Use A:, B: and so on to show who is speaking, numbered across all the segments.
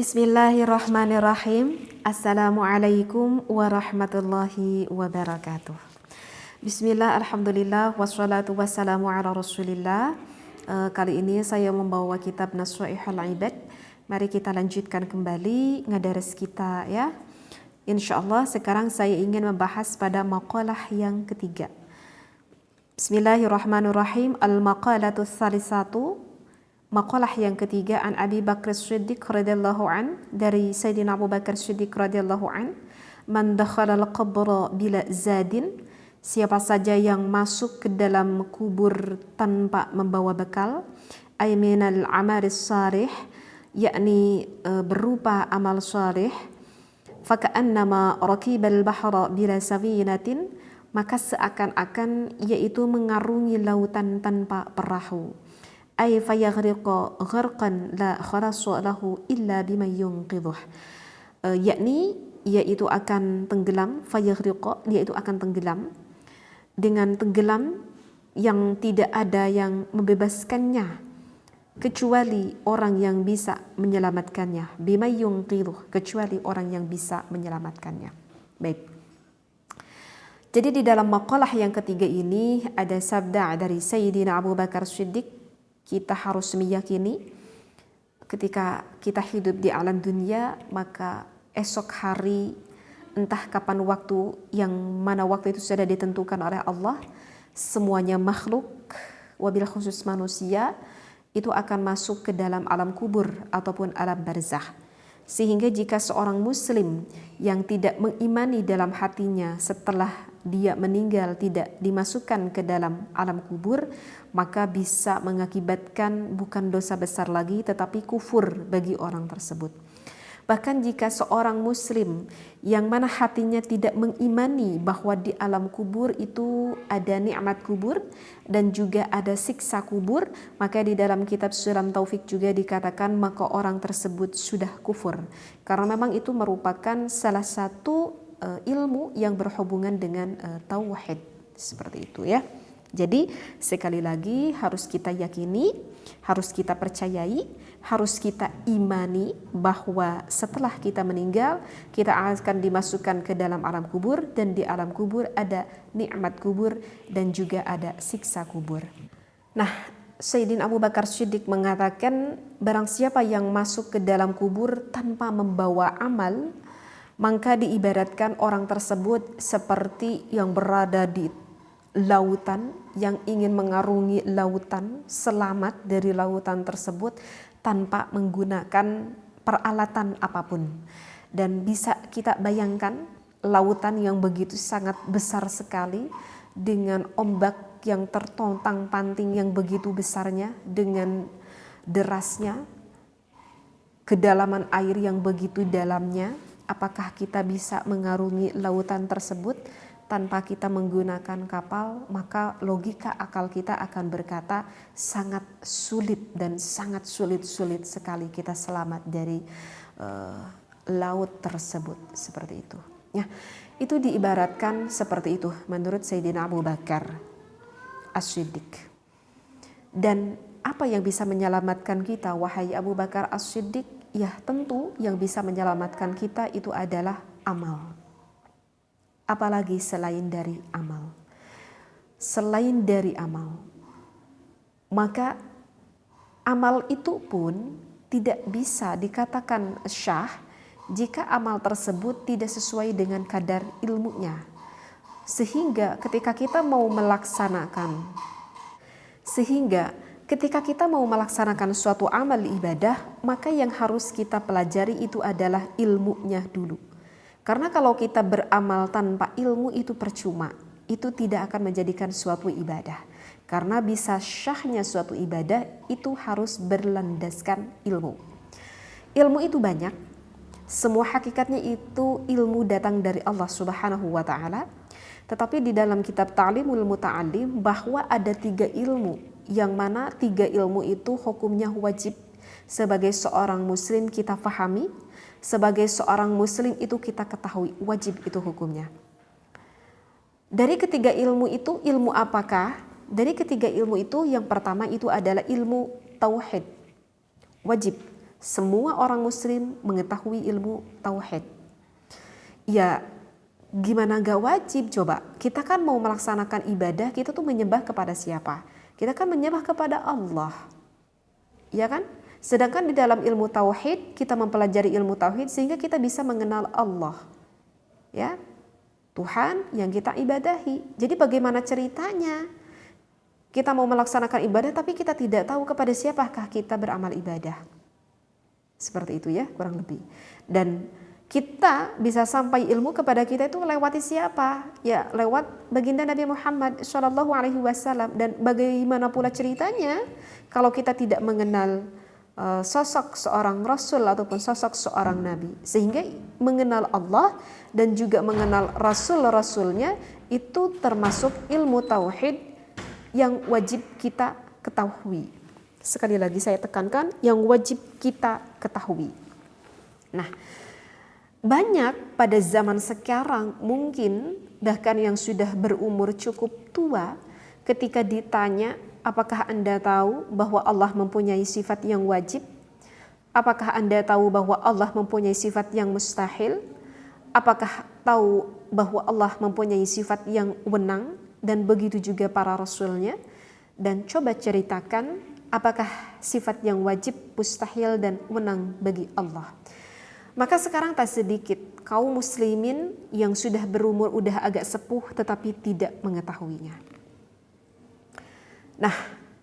A: Bismillahirrahmanirrahim. Assalamualaikum warahmatullahi wabarakatuh. Bismillah, alhamdulillah, wassalatu wassalamu ala rasulillah. Kali ini saya membawa kitab Nasha'ihul Ibad. Mari kita lanjutkan kembali ngadares kita ya. Insyaallah sekarang saya ingin membahas pada maqalah yang ketiga. Bismillahirrahmanirrahim. Al-maqalatu tsalisatu. Maqalah yang ketiga an Abi Bakr As-Siddiq radhiyallahu an, dari Sayyidina Abu Bakar Siddiq radhiyallahu an, man dakhala al-qabra bila zadin, siapa saja yang masuk ke dalam kubur tanpa membawa bekal, ay minal amalis salih, yakni berupa amal salih, faka'annama rakibal bahra bila safinatin, maka seakan-akan yaitu mengarungi lautan tanpa perahu. Ay fayaghriqa gharqan la kharasa lahu illa bima yunqidhuh, yakni yaitu akan tenggelam, fayaghriqa yaitu akan tenggelam, dengan tenggelam yang tidak ada yang membebaskannya kecuali orang yang bisa menyelamatkannya, bima yunqidhuh, kecuali orang yang bisa menyelamatkannya. Baik. Jadi di dalam maqalah yang ketiga ini ada sabda dari Sayyidina Abu Bakar Siddiq. Kita harus meyakini ketika kita hidup di alam dunia, maka esok hari entah kapan waktu, yang mana waktu itu sudah ditentukan oleh Allah, semuanya makhluk wabil khusus manusia itu akan masuk ke dalam alam kubur ataupun alam barzakh. Sehingga jika seorang muslim yang tidak mengimani dalam hatinya setelah dia meninggal tidak dimasukkan ke dalam alam kubur, maka bisa mengakibatkan bukan dosa besar lagi tetapi kufur bagi orang tersebut. Bahkan jika seorang muslim yang mana hatinya tidak mengimani bahwa di alam kubur itu ada nikmat kubur dan juga ada siksa kubur, maka di dalam kitab Sulam Taufik juga dikatakan maka orang tersebut sudah kufur. Karena memang itu merupakan salah satu ilmu yang berhubungan dengan tauhid, seperti itu ya. Jadi sekali lagi harus kita yakini, harus kita percayai, harus kita imani bahwa setelah kita meninggal kita akan dimasukkan ke dalam alam kubur, dan di alam kubur ada nikmat kubur dan juga ada siksa kubur. Nah, Sayyidina Abu Bakar Siddiq mengatakan barang siapa yang masuk ke dalam kubur tanpa membawa amal, maka diibaratkan orang tersebut seperti yang berada di lautan, yang ingin mengarungi lautan, selamat dari lautan tersebut tanpa menggunakan peralatan apapun. Dan bisa kita bayangkan lautan yang begitu sangat besar sekali, dengan ombak yang tertontang-panting yang begitu besarnya, dengan derasnya, kedalaman air yang begitu dalamnya. Apakah kita bisa mengarungi lautan tersebut tanpa kita menggunakan kapal? Maka logika akal kita akan berkata sangat sulit dan sangat sulit sekali kita selamat dari laut tersebut, seperti itu. Ya, itu diibaratkan seperti itu menurut Sayyidina Abu Bakar As-Siddiq. Dan apa yang bisa menyelamatkan kita, wahai Abu Bakar As-Siddiq? Ya tentu yang bisa menyelamatkan kita itu adalah amal. Apalagi selain dari amal. Selain dari amal, maka amal itu pun tidak bisa dikatakan syah jika amal tersebut tidak sesuai dengan kadar ilmunya. Sehingga ketika kita mau melaksanakan suatu amal ibadah, maka yang harus kita pelajari itu adalah ilmunya dulu. Karena kalau kita beramal tanpa ilmu itu percuma, itu tidak akan menjadikan suatu ibadah. Karena bisa syahnya suatu ibadah itu harus berlandaskan ilmu. Ilmu itu banyak, semua hakikatnya itu ilmu datang dari Allah Subhanahu wa ta'ala. Tetapi di dalam kitab Ta'limul Muta'allim bahwa ada 3 ilmu, yang mana 3 ilmu itu hukumnya wajib sebagai seorang muslim kita fahami, sebagai seorang muslim itu kita ketahui, wajib itu hukumnya. Dari ketiga ilmu itu, ilmu apakah? Dari ketiga ilmu itu yang pertama itu adalah ilmu tauhid, wajib. semua orang muslim mengetahui ilmu tauhid. Ya, gimana gak wajib coba? Kita kan mau melaksanakan ibadah, kita tuh menyembah kepada siapa? Kita kan menyembah kepada Allah. Ya kan? Sedangkan di dalam ilmu tauhid, kita mempelajari ilmu tauhid sehingga kita bisa mengenal Allah. Ya, Tuhan yang kita ibadahi. Jadi bagaimana ceritanya? Kita mau melaksanakan ibadah tapi kita tidak tahu kepada siapakah kita beramal ibadah. Seperti itu ya, kurang lebih. Dan kita bisa sampai ilmu kepada kita itu lewati siapa? Ya, lewat baginda Nabi Muhammad SAW. Dan bagaimana pula ceritanya kalau kita tidak mengenal sosok seorang Rasul ataupun sosok seorang Nabi. Sehingga mengenal Allah dan juga mengenal Rasul-Rasulnya itu termasuk ilmu tauhid yang wajib kita ketahui. Sekali lagi saya tekankan, yang wajib kita ketahui. Nah, banyak pada zaman sekarang mungkin bahkan yang sudah berumur cukup tua, ketika ditanya apakah Anda tahu bahwa Allah mempunyai sifat yang wajib? Apakah Anda tahu bahwa Allah mempunyai sifat yang mustahil? Apakah tahu bahwa Allah mempunyai sifat yang wenang? Dan begitu juga para rasulnya. Dan coba ceritakan apakah sifat yang wajib, mustahil dan wenang bagi Allah. Maka sekarang tak sedikit kaum muslimin yang sudah berumur, udah agak sepuh tetapi tidak mengetahuinya. Nah,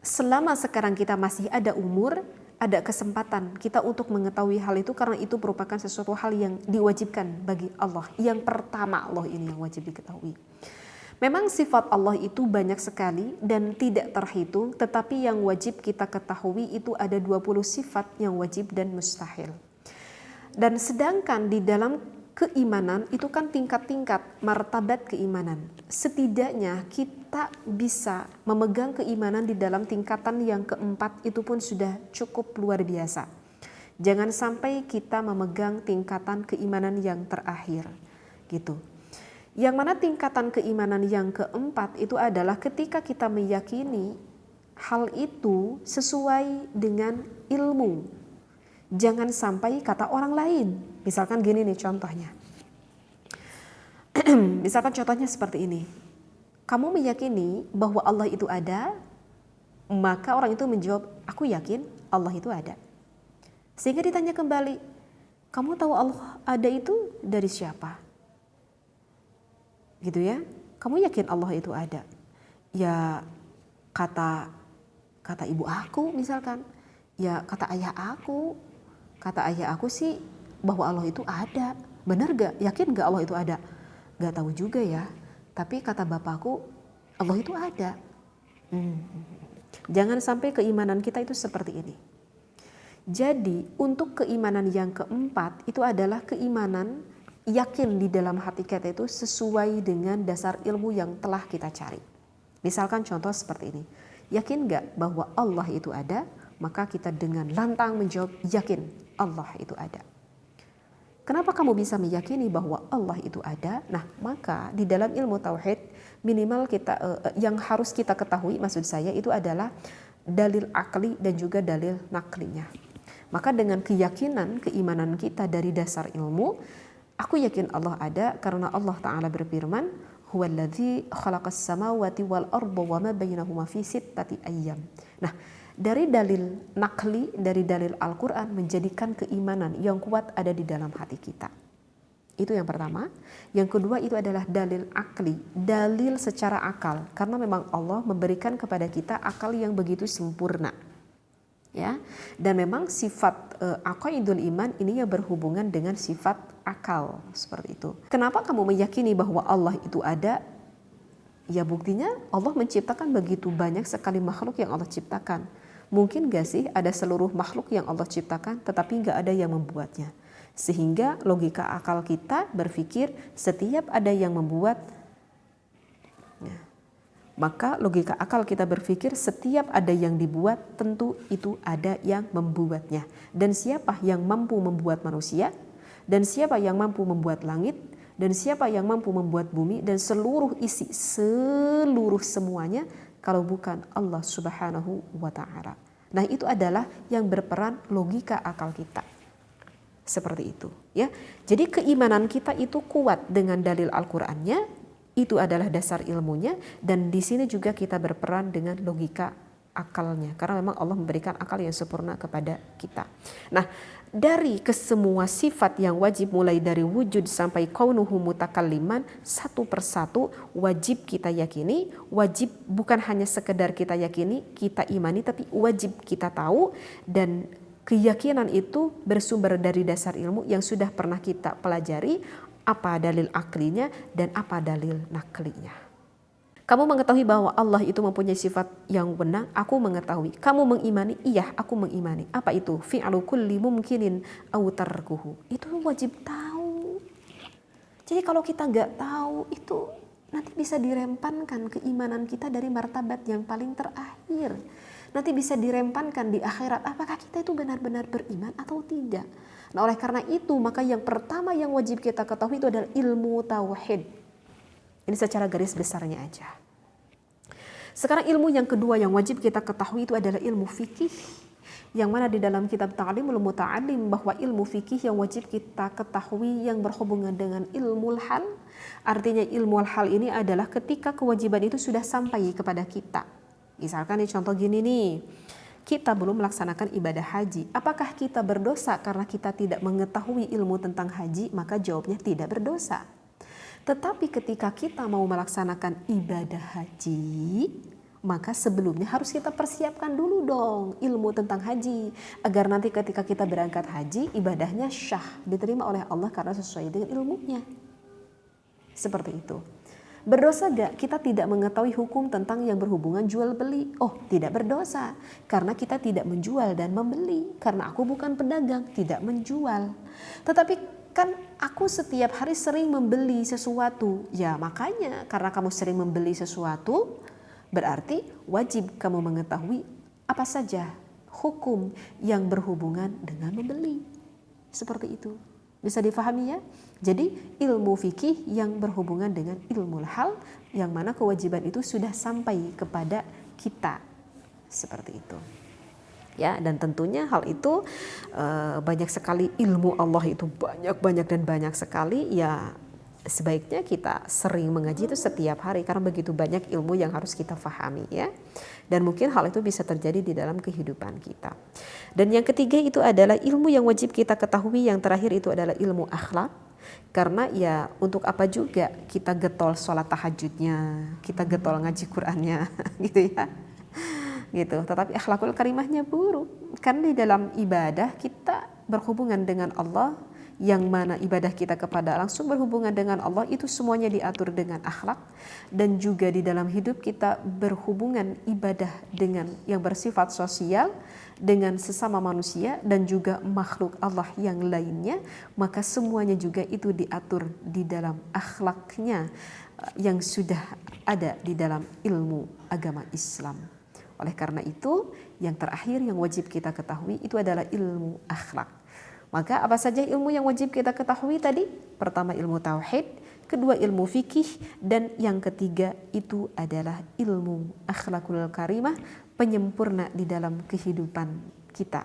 A: selama sekarang kita masih ada umur, ada kesempatan kita untuk mengetahui hal itu karena itu merupakan sesuatu hal yang diwajibkan bagi Allah. Yang pertama Allah ini yang wajib diketahui. Memang sifat Allah itu banyak sekali dan tidak terhitung, tetapi yang wajib kita ketahui itu ada 20 sifat yang wajib dan mustahil. Dan sedangkan di dalam keimanan itu kan tingkat-tingkat martabat keimanan. Setidaknya kita bisa memegang keimanan di dalam tingkatan yang keempat, itu pun sudah cukup luar biasa. Jangan sampai kita memegang tingkatan keimanan yang terakhir gitu. Yang mana tingkatan keimanan yang keempat itu adalah ketika kita meyakini hal itu sesuai dengan ilmu. Jangan sampai kata orang lain. Misalkan gini nih contohnya. Misalkan contohnya seperti ini. Kamu meyakini bahwa Allah itu ada, maka orang itu menjawab, aku yakin Allah itu ada. Sehingga ditanya kembali, kamu tahu Allah ada itu dari siapa? Gitu ya. Kamu yakin Allah itu ada? Ya kata ibu aku misalkan. Ya kata ayah aku. Kata ayah aku sih bahwa Allah itu ada. Benar gak? Yakin gak Allah itu ada? Gak tahu juga ya. Tapi kata bapakku Allah itu ada. Jangan sampai keimanan kita itu seperti ini. Jadi untuk keimanan yang keempat itu adalah keimanan yakin di dalam hati kita itu sesuai dengan dasar ilmu yang telah kita cari. Misalkan contoh seperti ini. Yakin gak bahwa Allah itu ada? Maka kita dengan lantang menjawab yakin Allah itu ada. Kenapa kamu bisa meyakini bahwa Allah itu ada? Nah, maka di dalam ilmu tauhid minimal kita yang harus kita ketahui, maksud saya itu adalah dalil akli dan juga dalil naklinya. Maka dengan keyakinan keimanan kita dari dasar ilmu, aku yakin Allah ada karena Allah Ta'ala berfirman, huwallazi khalaqas samawati wal arda wa ma bainahuma fi sittati ayyam. Nah, dari dalil nakli, dari dalil Al-Quran menjadikan keimanan yang kuat ada di dalam hati kita. Itu yang pertama. Yang kedua itu adalah dalil akli, dalil secara akal. Karena memang Allah memberikan kepada kita akal yang begitu sempurna. Ya, dan memang sifat aqaidul iman ini yang berhubungan dengan sifat akal seperti itu. Kenapa kamu meyakini bahwa Allah itu ada? Ya buktinya Allah menciptakan begitu banyak sekali makhluk yang Allah ciptakan. Mungkin gak sih ada seluruh makhluk yang Allah ciptakan tetapi gak ada yang membuatnya. Sehingga logika akal kita berpikir setiap ada yang membuat, maka logika akal kita berpikir setiap ada yang dibuat tentu itu ada yang membuatnya. Dan siapa yang mampu membuat manusia? Dan siapa yang mampu membuat langit? Dan siapa yang mampu membuat bumi? Dan seluruh isi, seluruh semuanya kalau bukan Allah Subhanahu wa Ta'ala. Nah, itu adalah yang berperan logika akal kita. Seperti itu, ya. Jadi keimanan kita itu kuat dengan dalil Al-Qur'annya, itu adalah dasar ilmunya, dan di sini juga kita berperan dengan logika akalnya, karena memang Allah memberikan akal yang sempurna kepada kita. Nah, dari kesemua sifat yang wajib mulai dari wujud sampai kaunuhu mutakalliman, satu persatu wajib kita yakini, wajib bukan hanya sekedar kita yakini, kita imani, tapi wajib kita tahu, dan keyakinan itu bersumber dari dasar ilmu yang sudah pernah kita pelajari, apa dalil aklinya dan apa dalil naklinya. Kamu mengetahui bahwa Allah itu mempunyai sifat yang benar, aku mengetahui. Kamu mengimani, iya aku mengimani. Apa itu? Fi'lu kulli mumkinin aw tarkuhu. Itu wajib tahu. Jadi kalau kita nggak tahu, itu nanti bisa dirempankan keimanan kita dari martabat yang paling terakhir. Nanti bisa dirempankan di akhirat, apakah kita itu benar-benar beriman atau tidak. Nah, oleh karena itu, maka yang pertama yang wajib kita ketahui itu adalah ilmu tauhid. Ini secara garis besarnya aja. Sekarang ilmu yang kedua yang wajib kita ketahui itu adalah ilmu fikih. Yang mana di dalam kitab Ta'limul Muta'allim bahwa ilmu fikih yang wajib kita ketahui yang berhubungan dengan ilmu hal. Artinya ilmu hal ini adalah ketika kewajiban itu sudah sampai kepada kita. Misalkan nih contoh gini nih, kita belum melaksanakan ibadah haji. Apakah kita berdosa karena kita tidak mengetahui ilmu tentang haji? Maka jawabnya tidak berdosa. Tetapi ketika kita mau melaksanakan ibadah haji, maka sebelumnya harus kita persiapkan dulu dong ilmu tentang haji. Agar nanti ketika kita berangkat haji, ibadahnya syah, diterima oleh Allah karena sesuai dengan ilmunya. Seperti itu. Berdosa gak kita tidak mengetahui hukum tentang yang berhubungan jual beli? Oh, tidak berdosa karena kita tidak menjual dan membeli. Karena aku bukan pedagang, tidak menjual. Tetapi kan aku setiap hari sering membeli sesuatu. Ya makanya karena kamu sering membeli sesuatu, berarti wajib kamu mengetahui apa saja hukum yang berhubungan dengan membeli. Seperti itu. Bisa difahami ya? Jadi ilmu fikih yang berhubungan dengan ilmu hal yang mana kewajiban itu sudah sampai kepada kita. Seperti itu. Ya, dan tentunya hal itu banyak sekali ilmu Allah itu banyak dan banyak sekali, ya sebaiknya kita sering mengaji itu setiap hari karena begitu banyak ilmu yang harus kita fahami ya. Dan mungkin hal itu bisa terjadi di dalam kehidupan kita. Dan yang ketiga itu adalah ilmu yang wajib kita ketahui, yang terakhir itu adalah ilmu akhlak. Karena ya untuk apa juga kita getol sholat tahajudnya, kita getol ngaji Qur'annya gitu ya. Gitu. Tetapi akhlakul karimahnya buruk. Karena di dalam ibadah kita berhubungan dengan Allah, yang mana ibadah kita kepada langsung berhubungan dengan Allah itu semuanya diatur dengan akhlak, dan juga di dalam hidup kita berhubungan ibadah dengan yang bersifat sosial dengan sesama manusia dan juga makhluk Allah yang lainnya, maka semuanya juga itu diatur di dalam akhlaknya yang sudah ada di dalam ilmu agama Islam. Oleh karena itu, yang terakhir yang wajib kita ketahui itu adalah ilmu akhlak. Maka apa saja ilmu yang wajib kita ketahui tadi? Pertama ilmu tauhid, kedua ilmu fikih, dan yang ketiga itu adalah ilmu akhlakul karimah, penyempurna di dalam kehidupan kita.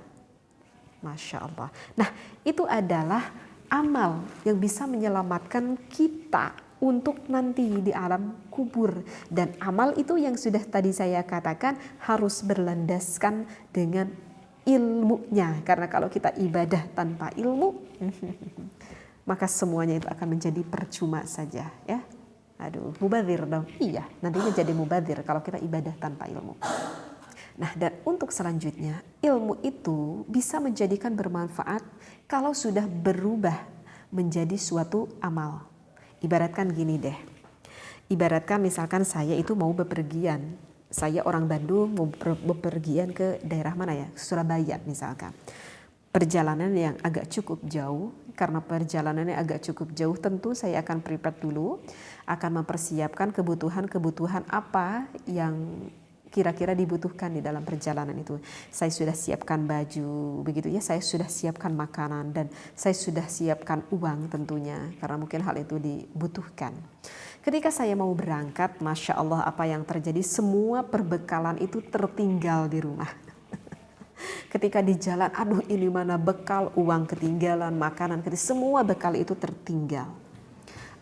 A: Masya Allah. Nah, itu adalah amal yang bisa menyelamatkan kita untuk nanti di alam kubur. Dan amal itu yang sudah tadi saya katakan harus berlandaskan dengan ilmunya, karena kalau kita ibadah tanpa ilmu maka semuanya itu akan menjadi percuma saja ya. Aduh, mubadzir dong. Iya, nantinya jadi mubadzir kalau kita ibadah tanpa ilmu. Nah, dan untuk selanjutnya, ilmu itu bisa menjadikan bermanfaat kalau sudah berubah menjadi suatu amal. Ibaratkan gini deh. Ibaratkan misalkan saya itu mau bepergian. Saya orang Bandung mau bepergian ke daerah mana ya? Surabaya misalkan. Perjalanan yang agak cukup jauh. Karena perjalanannya agak cukup jauh, tentu saya akan prepare dulu, akan mempersiapkan kebutuhan apa yang kira-kira dibutuhkan di dalam perjalanan itu. Saya sudah siapkan baju, begitu ya. Saya sudah siapkan makanan dan saya sudah siapkan uang tentunya, karena mungkin hal itu dibutuhkan. Ketika saya mau berangkat, Masya Allah apa yang terjadi, semua perbekalan itu tertinggal di rumah. Ketika di jalan, aduh ini mana bekal, uang ketinggalan, makanan semua bekal itu tertinggal.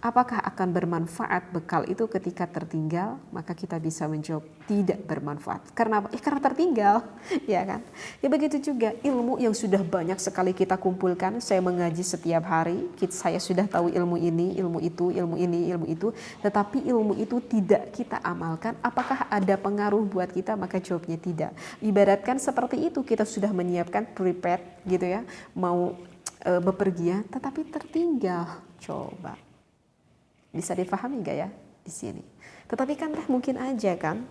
A: Apakah akan bermanfaat bekal itu ketika tertinggal? Maka kita bisa menjawab tidak bermanfaat. Karena apa? Karena tertinggal, ya kan? Ya begitu juga ilmu yang sudah banyak sekali kita kumpulkan. Saya mengaji setiap hari, saya sudah tahu ilmu ini, ilmu itu, ilmu ini, ilmu itu. Tetapi ilmu itu tidak kita amalkan. Apakah ada pengaruh buat kita? Maka jawabnya tidak. Ibaratkan seperti itu, kita sudah menyiapkan prepared gitu ya, mau bepergian, tetapi tertinggal. Coba. Bisa difahami gak ya di sini? Tetapi kan mungkin aja kan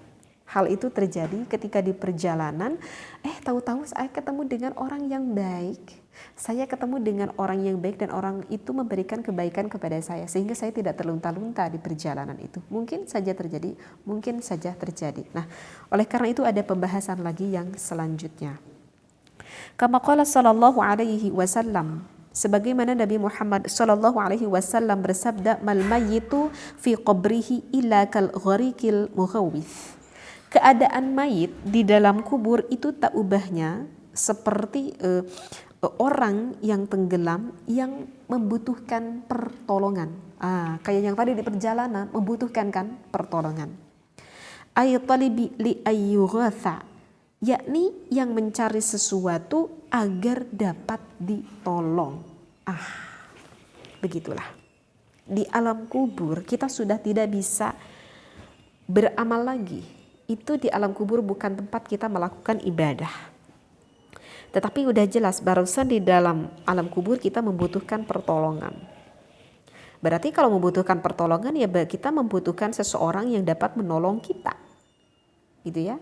A: hal itu terjadi ketika di perjalanan, tahu-tahu saya ketemu dengan orang yang baik. Saya ketemu dengan orang yang baik dan orang itu memberikan kebaikan kepada saya sehingga saya tidak terlunta-lunta di perjalanan itu. Mungkin saja terjadi, mungkin saja terjadi. Nah, oleh karena itu ada pembahasan lagi yang selanjutnya. Kama qala sallallahu alaihi wasallam, sebagaimana Nabi Muhammad sallallahu alaihi wasallam bersabda, mal mayyitu fi qabrihi illa kal gharikil mughawith. Keadaan mayit di dalam kubur itu tak ubahnya seperti orang yang tenggelam yang membutuhkan pertolongan. Kayak yang tadi di perjalanan membutuhkan kan pertolongan. Ay talibi li ayyughatha, yakni yang mencari sesuatu agar dapat ditolong. Begitulah. Di alam kubur kita sudah tidak bisa beramal lagi. Itu di alam kubur bukan tempat kita melakukan ibadah. Tetapi udah jelas barusan di dalam alam kubur kita membutuhkan pertolongan. Berarti kalau membutuhkan pertolongan ya kita membutuhkan seseorang yang dapat menolong kita. Gitu ya.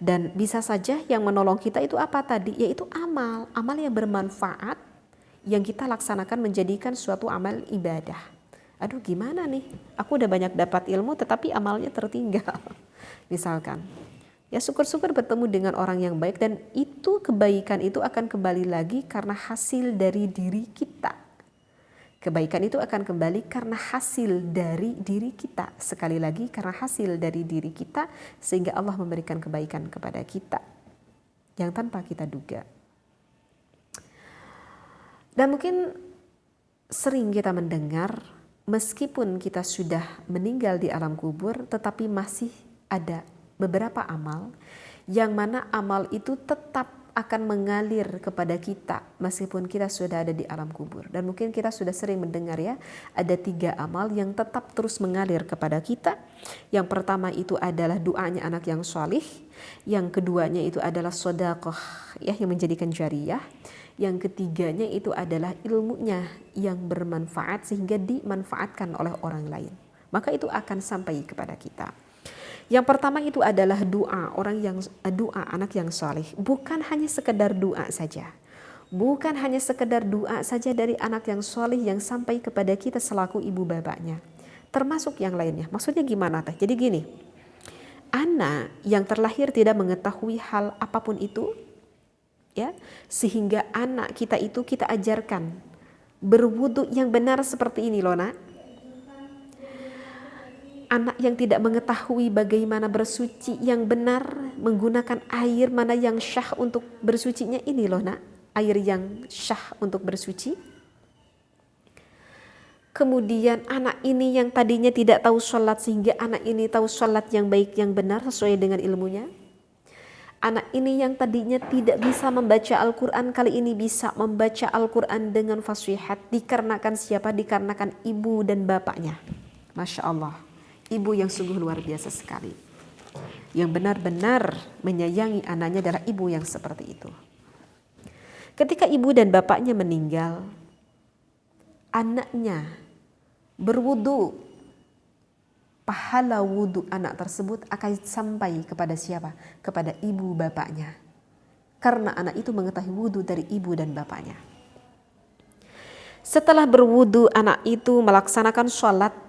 A: Dan bisa saja yang menolong kita itu apa tadi? Yaitu amal yang bermanfaat yang kita laksanakan menjadikan suatu amal ibadah. Aduh gimana nih? Aku udah banyak dapat ilmu tetapi amalnya tertinggal. Misalkan, ya syukur-syukur bertemu dengan orang yang baik dan itu kebaikan itu akan kembali lagi karena hasil dari diri kita. Kebaikan itu akan kembali karena hasil dari diri kita. Sekali lagi karena hasil dari diri kita sehingga Allah memberikan kebaikan kepada kita yang tanpa kita duga. Dan mungkin sering kita mendengar meskipun kita sudah meninggal di alam kubur tetapi masih ada beberapa amal yang mana amal itu tetap akan mengalir kepada kita meskipun kita sudah ada di alam kubur. Dan mungkin kita sudah sering mendengar ya, ada 3 amal yang tetap terus mengalir kepada kita. Yang pertama itu adalah doanya anak yang solih. Yang keduanya itu adalah sedekah ya, yang menjadikan jariyah. Yang ketiganya itu adalah ilmunya yang bermanfaat sehingga dimanfaatkan oleh orang lain. Maka itu akan sampai kepada kita. Yang pertama itu adalah doa anak yang saleh. Bukan hanya sekedar doa saja. Bukan hanya sekedar doa saja dari anak yang saleh yang sampai kepada kita selaku ibu bapaknya. Termasuk yang lainnya. Maksudnya gimana teh? Jadi gini. Anak yang terlahir tidak mengetahui hal apapun itu, ya, sehingga anak kita itu kita ajarkan berwudu yang benar seperti ini loh nak. Anak yang tidak mengetahui bagaimana bersuci yang benar, menggunakan air mana yang syah untuk bersucinya ini loh nak, air yang syah untuk bersuci. Kemudian anak ini yang tadinya tidak tahu sholat sehingga anak ini tahu sholat yang baik yang benar sesuai dengan ilmunya. Anak ini yang tadinya tidak bisa membaca Al-Quran kali ini bisa membaca Al-Quran dengan fasihat. Dikarenakan siapa? Dikarenakan ibu dan bapaknya. Masya Allah. Ibu yang sungguh luar biasa sekali. Yang benar-benar menyayangi anaknya adalah ibu yang seperti itu. Ketika ibu dan bapaknya meninggal, anaknya berwudu, pahala wudu anak tersebut akan sampai kepada siapa? Kepada ibu bapaknya. Karena anak itu mengetahui wudu dari ibu dan bapaknya. Setelah berwudu anak itu melaksanakan sholat,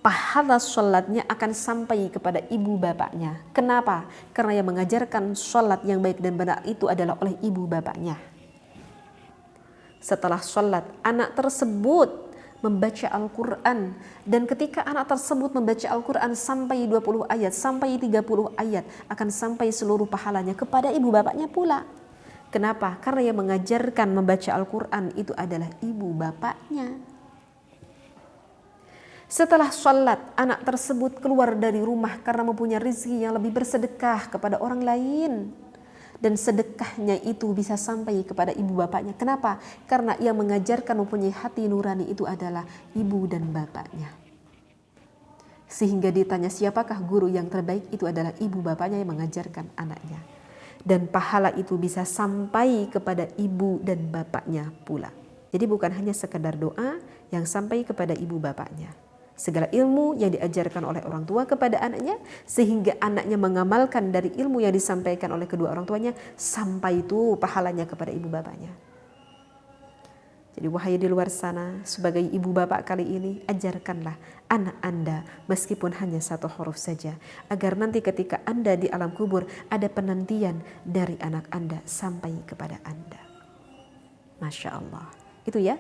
A: pahala sholatnya akan sampai kepada ibu bapaknya. Kenapa? Karena yang mengajarkan sholat yang baik dan benar itu adalah oleh ibu bapaknya. Setelah sholat, anak tersebut membaca Al-Quran. Dan ketika anak tersebut membaca Al-Quran sampai 20 ayat, sampai 30 ayat, akan sampai seluruh pahalanya kepada ibu bapaknya pula. Kenapa? Karena yang mengajarkan membaca Al-Quran itu adalah ibu bapaknya. Setelah sholat, anak tersebut keluar dari rumah karena mempunyai rezeki yang lebih, bersedekah kepada orang lain. Dan sedekahnya itu bisa sampai kepada ibu bapaknya. Kenapa? Karena yang mengajarkan mempunyai hati nurani itu adalah ibu dan bapaknya. Sehingga ditanya siapakah guru yang terbaik, itu adalah ibu bapaknya yang mengajarkan anaknya. Dan pahala itu bisa sampai kepada ibu dan bapaknya pula. Jadi bukan hanya sekedar doa yang sampai kepada ibu bapaknya. Segala ilmu yang diajarkan oleh orang tua kepada anaknya, sehingga anaknya mengamalkan dari ilmu yang disampaikan oleh kedua orang tuanya, sampai itu pahalanya kepada ibu bapaknya. Jadi wahai di luar sana, sebagai ibu bapak kali ini, ajarkanlah anak Anda meskipun hanya satu huruf saja, agar nanti ketika Anda di alam kubur ada penantian dari anak Anda sampai kepada Anda. Masya Allah. Itu ya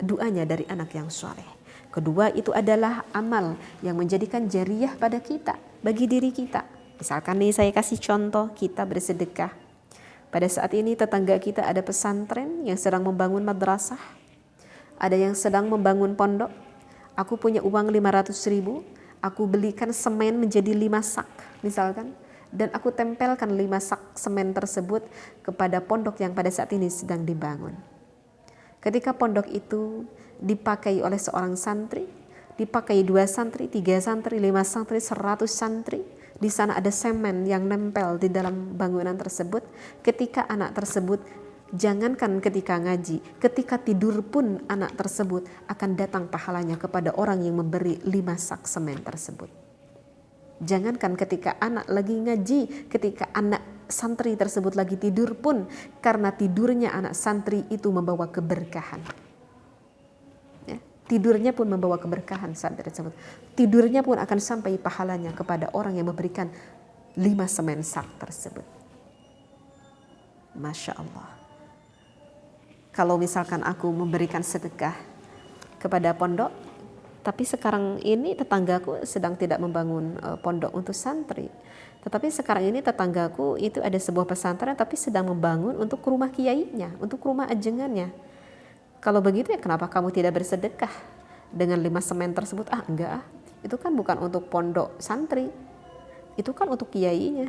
A: doanya dari anak yang soleh. Kedua, itu adalah amal yang menjadikan jariyah pada kita, bagi diri kita. Misalkan nih saya kasih contoh, kita bersedekah. Pada saat ini tetangga kita ada pesantren yang sedang membangun madrasah, ada yang sedang membangun pondok. Aku punya uang 500.000, aku belikan semen menjadi 5 sak misalkan, dan aku tempelkan 5 sak semen tersebut kepada pondok yang pada saat ini sedang dibangun. Ketika pondok itu dipakai oleh seorang santri, dipakai 2 santri, 3 santri, 5 santri, 100 santri, di sana ada semen yang nempel di dalam bangunan tersebut. Ketika anak tersebut, jangankan ketika ngaji, ketika tidur pun anak tersebut akan datang pahalanya kepada orang yang memberi 5 sak semen tersebut. Jangankan ketika anak lagi ngaji, ketika anak santri tersebut lagi tidur pun, karena tidurnya anak santri itu membawa keberkahan. Tidurnya pun membawa keberkahan saat tersebut. Tidurnya pun akan sampai pahalanya kepada orang yang memberikan 5 semen sak tersebut. Masya Allah. Kalau misalkan aku memberikan sedekah kepada pondok, tapi sekarang ini tetanggaku sedang tidak membangun pondok untuk santri. Tetapi sekarang ini tetanggaku itu ada sebuah pesantren tapi sedang membangun untuk rumah kiainya, untuk rumah ajengannya. Kalau begitu ya kenapa kamu tidak bersedekah dengan 5 semen tersebut? Enggak, itu kan bukan untuk pondok santri, itu kan untuk kiainya.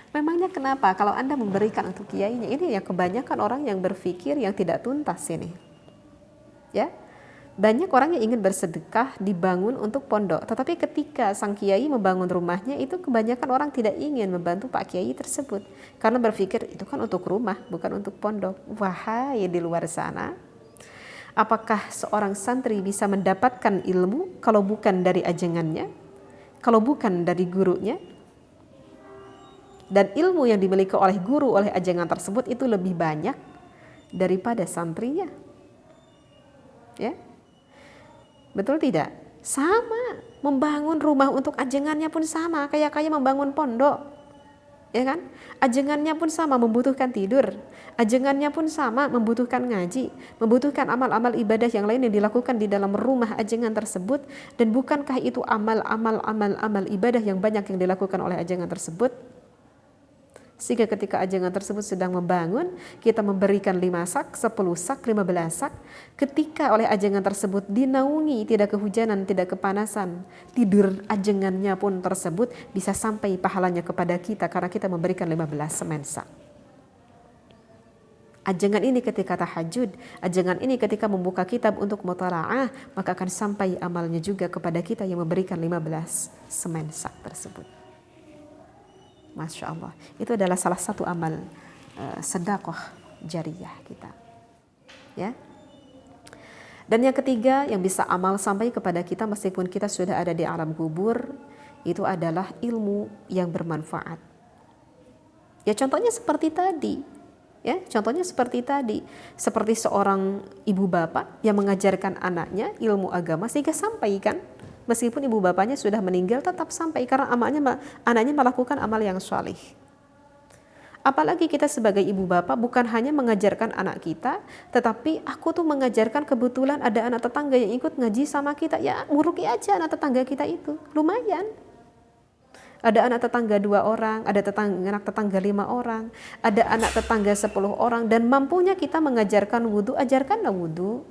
A: Memangnya kenapa kalau Anda memberikan untuk kiainya? Ini ya kebanyakan orang yang berpikir yang tidak tuntas ini. Ya, banyak orang yang ingin bersedekah dibangun untuk pondok, tetapi ketika sang kiai membangun rumahnya, itu kebanyakan orang tidak ingin membantu Pak Kiai tersebut karena berpikir itu kan untuk rumah, bukan untuk pondok. Wahai di luar sana, apakah seorang santri bisa mendapatkan ilmu kalau bukan dari ajengannya, kalau bukan dari gurunya? Dan ilmu yang dimiliki oleh guru, oleh ajengan tersebut itu lebih banyak daripada santrinya. Ya, betul tidak? Sama, membangun rumah untuk ajengannya pun sama, kayak membangun pondok. Ya kan? Ajengannya pun sama, membutuhkan tidur. Ajengannya pun sama, membutuhkan ngaji, membutuhkan amal-amal ibadah yang lain yang dilakukan di dalam rumah ajengan tersebut. Dan bukankah itu amal ibadah yang banyak yang dilakukan oleh ajengan tersebut? Sehingga ketika ajengan tersebut sedang membangun, kita memberikan 5 sak, 10 sak, 15 sak. Ketika oleh ajengan tersebut dinaungi, tidak kehujanan, tidak kepanasan, tidur ajengannya pun tersebut bisa sampai pahalanya kepada kita karena kita memberikan 15 semen sak. Ajengan ini ketika tahajud, ajengan ini ketika membuka kitab untuk mutala'ah, maka akan sampai amalnya juga kepada kita yang memberikan 15 semen sak tersebut. Masya Allah, itu adalah salah satu amal sedekah jariyah kita. Ya. Dan yang ketiga yang bisa amal sampai kepada kita meskipun kita sudah ada di alam kubur, itu adalah ilmu yang bermanfaat. Ya contohnya seperti tadi. Ya, contohnya seperti tadi, seperti seorang ibu bapak yang mengajarkan anaknya ilmu agama sehingga sampai kan. Meskipun ibu bapaknya sudah meninggal tetap sampai karena anaknya melakukan amal yang salih. Apalagi kita sebagai ibu bapak bukan hanya mengajarkan anak kita, tetapi aku tuh mengajarkan kebetulan ada anak tetangga yang ikut ngaji sama kita. Ya muruki aja anak tetangga kita itu, lumayan. Ada anak tetangga 2 orang, ada anak tetangga 5 orang, ada anak tetangga 10 orang, dan mampunya kita mengajarkan wudhu, ajarkanlah wudhu.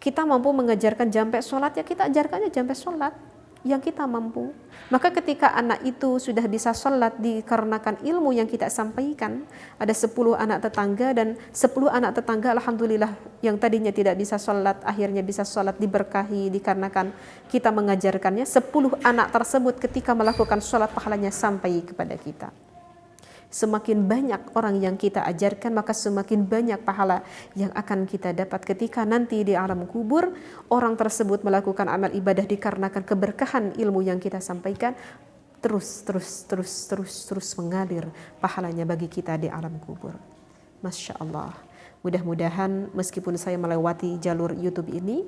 A: Kita mampu mengajarkan jampe sholat, ya kita ajarkannya jampe sholat yang kita mampu. Maka ketika anak itu sudah bisa sholat dikarenakan ilmu yang kita sampaikan, ada 10 anak tetangga, dan 10 anak tetangga alhamdulillah yang tadinya tidak bisa sholat akhirnya bisa sholat, diberkahi dikarenakan kita mengajarkannya. 10 anak tersebut ketika melakukan sholat pahalanya sampai kepada kita. Semakin banyak orang yang kita ajarkan, maka semakin banyak pahala yang akan kita dapat ketika nanti di alam kubur orang tersebut melakukan amal ibadah dikarenakan keberkahan ilmu yang kita sampaikan, terus mengalir pahalanya bagi kita di alam kubur. Masya Allah. Mudah-mudahan meskipun saya melewati jalur YouTube ini,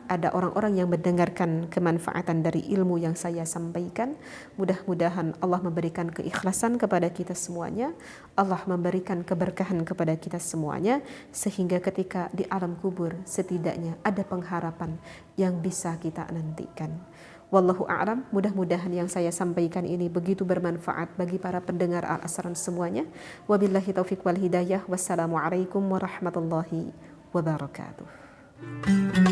A: ada orang-orang yang mendengarkan kemanfaatan dari ilmu yang saya sampaikan. Mudah-mudahan Allah memberikan keikhlasan kepada kita semuanya, Allah memberikan keberkahan kepada kita semuanya, sehingga ketika di alam kubur setidaknya ada pengharapan yang bisa kita nantikan. Wallahu a'lam. Mudah-mudahan yang saya sampaikan ini begitu bermanfaat bagi para pendengar Al-Asran semuanya. Wabillahi taufiq wal hidayah. Wassalamualaikum warahmatullahi wabarakatuh.